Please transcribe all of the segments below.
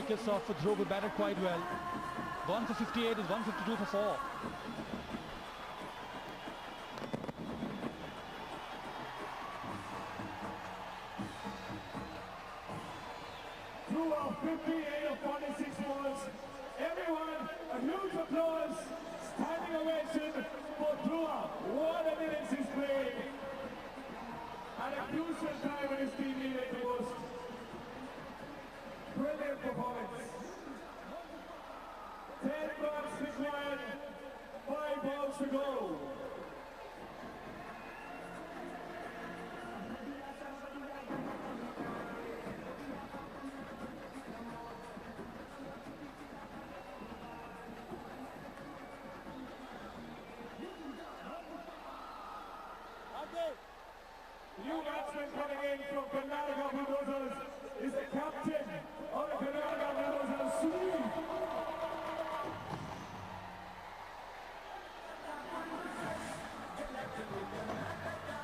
wickets off for Dhruv, who batted quite well. Gone for 58 is 152 for 4. Dhruv of 58 of 46 balls. Everyone, a huge applause, standing ovation for Dhruv. What a minutes he's played. At a crucial time when his team needed the most. Brilliant performance. 10 runs required, 5 balls to go. New batsman coming in from Karnataka Bulldozers is the captain of the Karnataka Bulldozers, Sudeep.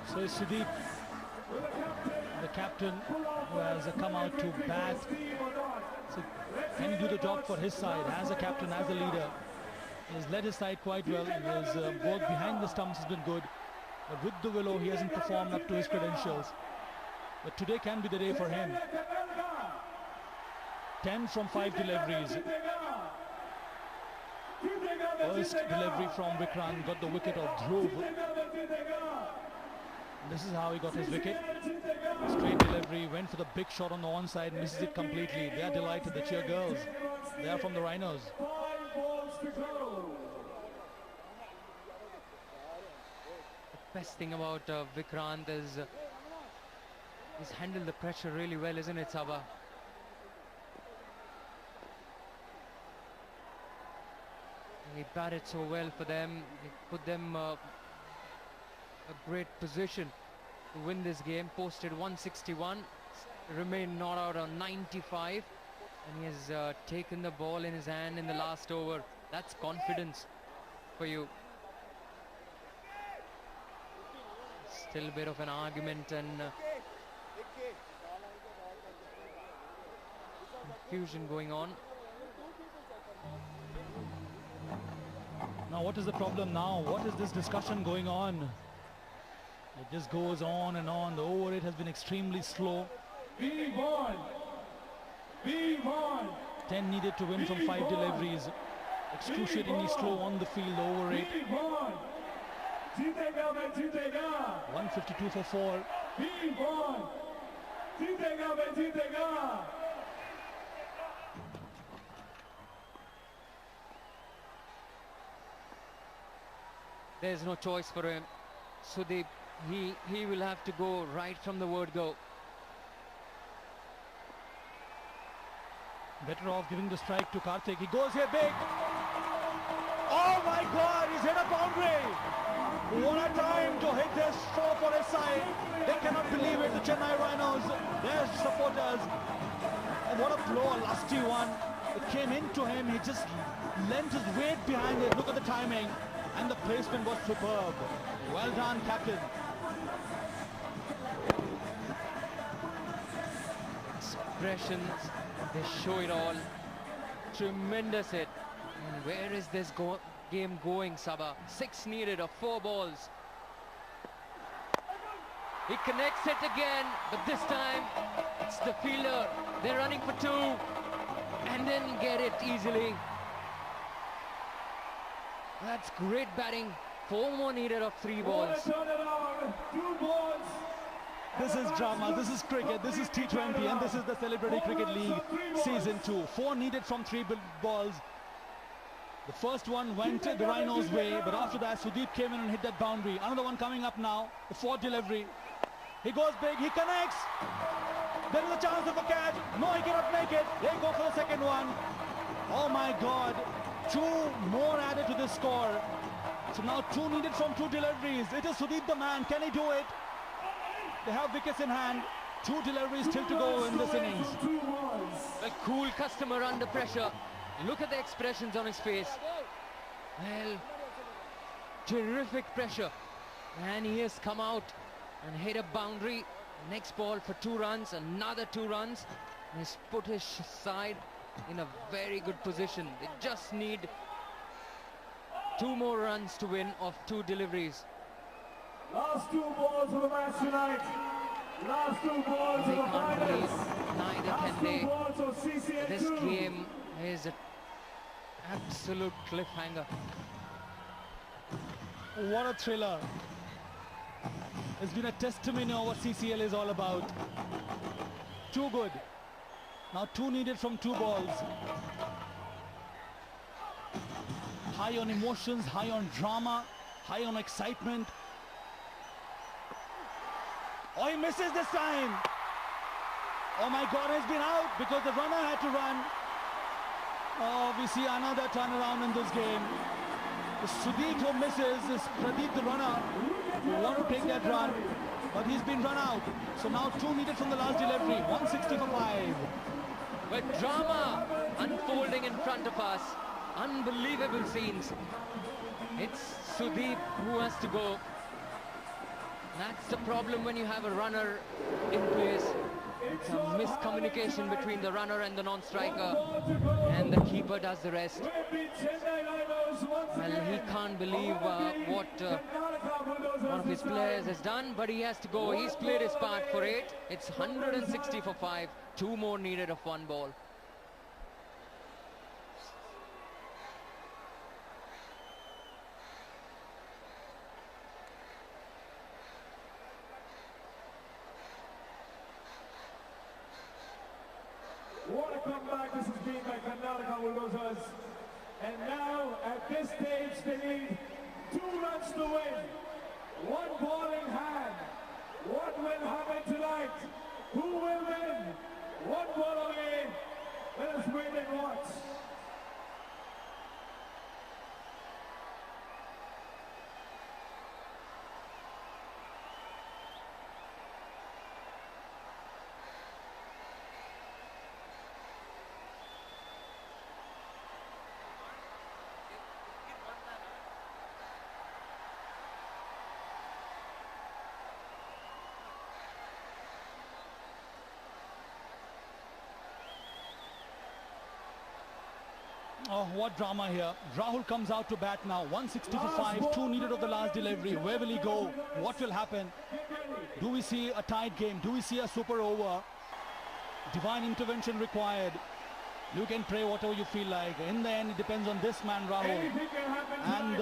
So it's Sudeep, the captain, who has come out to bat. So can he do the job for his side as a captain, as a leader? He's led his side quite well. His work behind the stumps has been good. But with the willow, he hasn't performed up to his credentials. But today can be the day for him. 10 from 5 deliveries. First delivery from Vikrant got the wicket of Dhruv. This is how he got his wicket. Straight delivery, went for the big shot on the one side, misses it completely. They are delighted, the cheer girls. They are from the Rhinos. Best thing about Vikrant is he's handled the pressure really well, isn't it, Saba? He batted so well for them. He put them a great position to win this game. Posted 161, remained not out on 95, and he has taken the ball in his hand in the last over. That's confidence for you. Still a bit of an argument and confusion going on. Now what is the problem now? What is this discussion going on? It just goes on and on. The over rate has been extremely slow. V1. 10 needed to win from 5 deliveries. Excruciatingly slow on the field, the over rate. 152 for 4. There's no choice for him. Sudeep, he will have to go right from the word go. Better off giving the strike to Karthik. He goes here big. Oh my God, he's hit a boundary. What a time to hit this 4 for his side. They cannot believe it, the Chennai Rhinos, their supporters. And what a blow, a lusty one. It came into him, he just lent his weight behind it. Look at the timing. And the placement was superb. Well done, captain. Expressions, they show it all. Tremendous hit. And where is this game going, Saba? 6 needed of 4 balls. He connects it again, but this time it's the fielder. They're running for 2 and then get it easily. That's great batting. 4 more needed of 3 balls. 2 balls. This is drama, this is cricket, this is T20, and this is the Celebrity Cricket League Season 2. 4 needed from 3 balls. The first one went the Rhinos' way, but after that Sudeep came in and hit that boundary. Another one coming up now, the 4th delivery. He goes big, he connects. There is a chance of a catch. No, he cannot make it. They go for the second one. Oh my God. 2 more added to this score. So now 2 needed from 2 deliveries. It is Sudeep the man. Can he do it? They have wickets in hand. 2 deliveries still to go in this innings. A cool customer under pressure. Look at the expressions on his face. Well, terrific pressure. And he has come out and hit a boundary. Next ball for 2 runs, another 2 runs. And he's put his side in a very good position. They just need 2 more runs to win of 2 deliveries. Last 2 balls of the match tonight. Last 2 balls They of the can't believe, finals. neither Last can 2 they. balls of CCL2. This game is an absolute cliffhanger. What a thriller. It's been a testimony of what CCL is all about. Too good. Now 2 needed from 2 balls. High on emotions, high on drama, high on excitement. Oh, he misses this time. Oh my God, he's been out because the runner had to run. Oh, we see another turnaround in this game. Sudeep who misses is Pradeep the runner who want to take that run, but he's been run out. So now 2 needed from the last delivery, 160 for 5. With drama unfolding in front of us. Unbelievable scenes. It's Sudeep who has to go. That's the problem when you have a runner in place. It's a miscommunication between the runner and the non-striker, and the keeper does the rest. Well, he can't believe what one of his players has done, but he has to go. He's played his part for 8. It's 160 for 5. 2 more needed of 1 ball. What a comeback this has been by Karnataka Bulldozers. And now, at this stage, they need 2 runs to win. 1 ball in hand. What will happen tonight? Who will win? 1 ball away. Let us wait and watch. Oh, what drama here. Rahul comes out to bat now. 160 for 5, 2 needed of the last delivery. Where will he go? What will happen? Do we see a tight game? Do we see a super over? Divine intervention required. You can pray whatever you feel like. In the end, it depends on this man, Rahul. And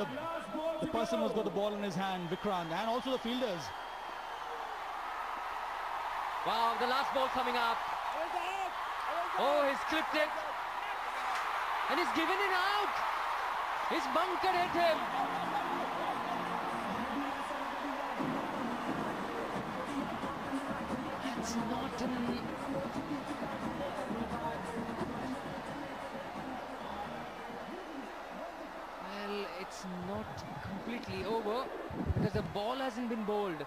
the person who's got the ball in his hand, Vikrant. And also the fielders. Wow, the last ball coming up. Oh, he's clipped it. And he's given it out. He's bunkered at him. That's not an... Well, it's not completely over because the ball hasn't been bowled.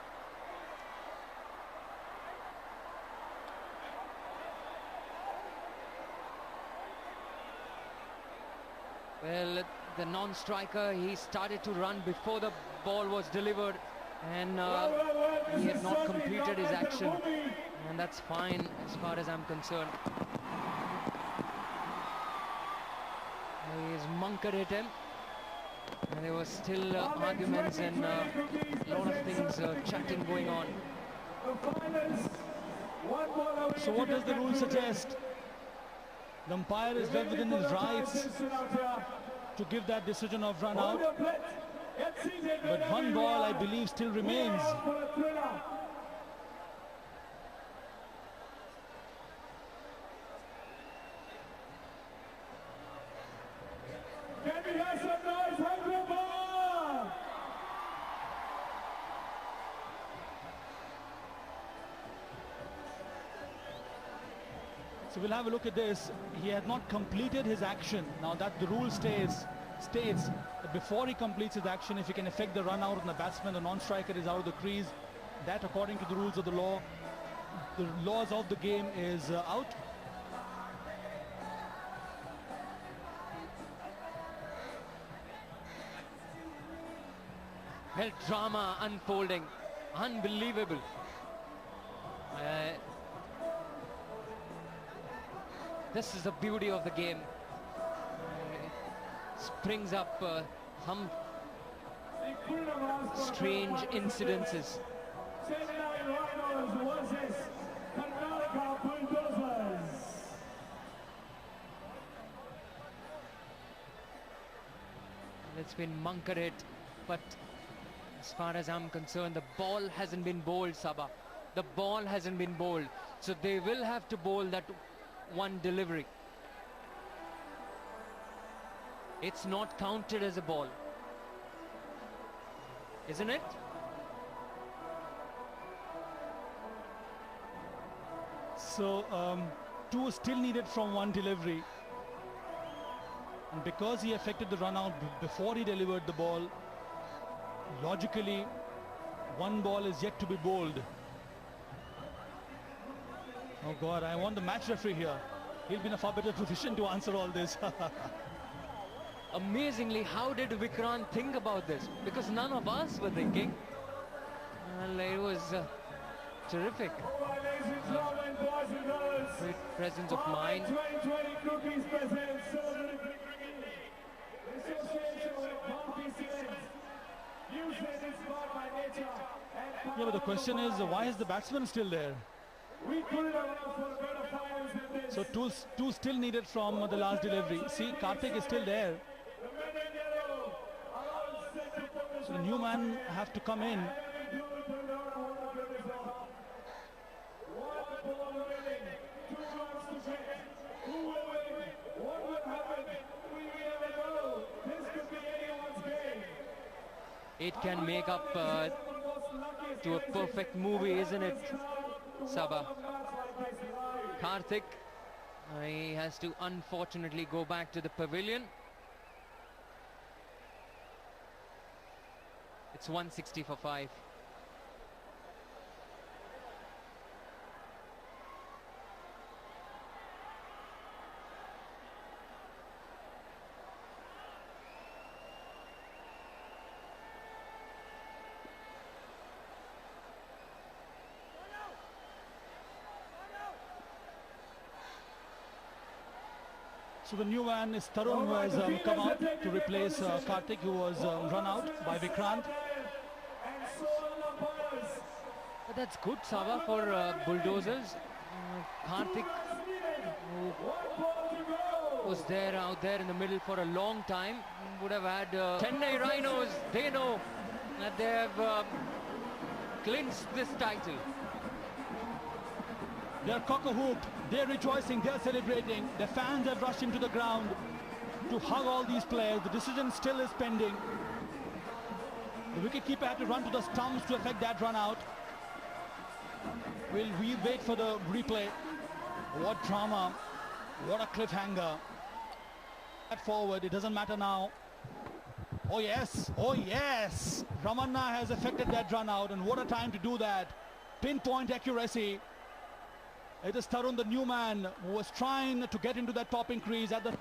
Well, the non-striker, he started to run before the ball was delivered, and he had not completed his action, and that's fine as far as I'm concerned. He's bunkered at him, and there was still arguments and a lot of things chatting going on. So what does the rule suggest? The umpire is well within his rights to give that decision of run out. But 1 ball, I believe, still remains. Can we hear some noise, Hyderabad? So we'll have a look at this. He had not completed his action. Now that the rule states that before he completes his action, if he can effect the run out on the batsman, the non-striker is out of the crease. That, according to the rules of the law, the laws of the game, is out. Well, drama unfolding. Unbelievable. This is the beauty of the game. Springs up some strange incidences. 29 Rhinos versus Karnataka Bulldozers. It's been Mankaret, but as far as I'm concerned, the ball hasn't been bowled, Saba. The ball hasn't been bowled. So they will have to bowl that one delivery. It's not counted as a ball, isn't it? So 2 still needed from one delivery. And because he affected the run out before he delivered the ball, logically, one ball is yet to be bowled. Oh God, I want the match referee here. He'll be in a far better position to answer all this. Amazingly, how did Vikrant think about this? Because none of us were thinking. Well, it was terrific. Ladies and gentlemen, boys and girls, Great presence of mind. 2020 Cookies presents Celebrity Cricket League. In association with County Cement. Music inspired by nature and Yeah, but the question is, why is the batsman still there? we couldn't have asked for better finals than this. So two still needed from the last delivery. See, Karthik is still there. The men in yellow are all set to focus So the new man have to come in. It can make up to a perfect movie, isn't it, Saba? Karthik, he has to unfortunately go back to the pavilion. It's 160 for 5. So the new man is Tarun, who has come out to replace Karthik, who was run out by Vikrant. But that's good, Saba, for Bulldozers. Karthik, who was there out there in the middle for a long time, would have had Chennai Rhinos. They know that they have clinched this title. They're cock-a-hooped, they're rejoicing, they're celebrating. The fans have rushed into the ground to hug all these players. The decision still is pending. The wicketkeeper had to run to the stumps to effect that run out. Will we wait for the replay? What drama, what a cliffhanger. That forward, it doesn't matter now. Oh yes, Ramanna has effected that run out, and what a time to do that. Pinpoint accuracy. It is Tarun, the new man, who was trying to get into that topping crease at the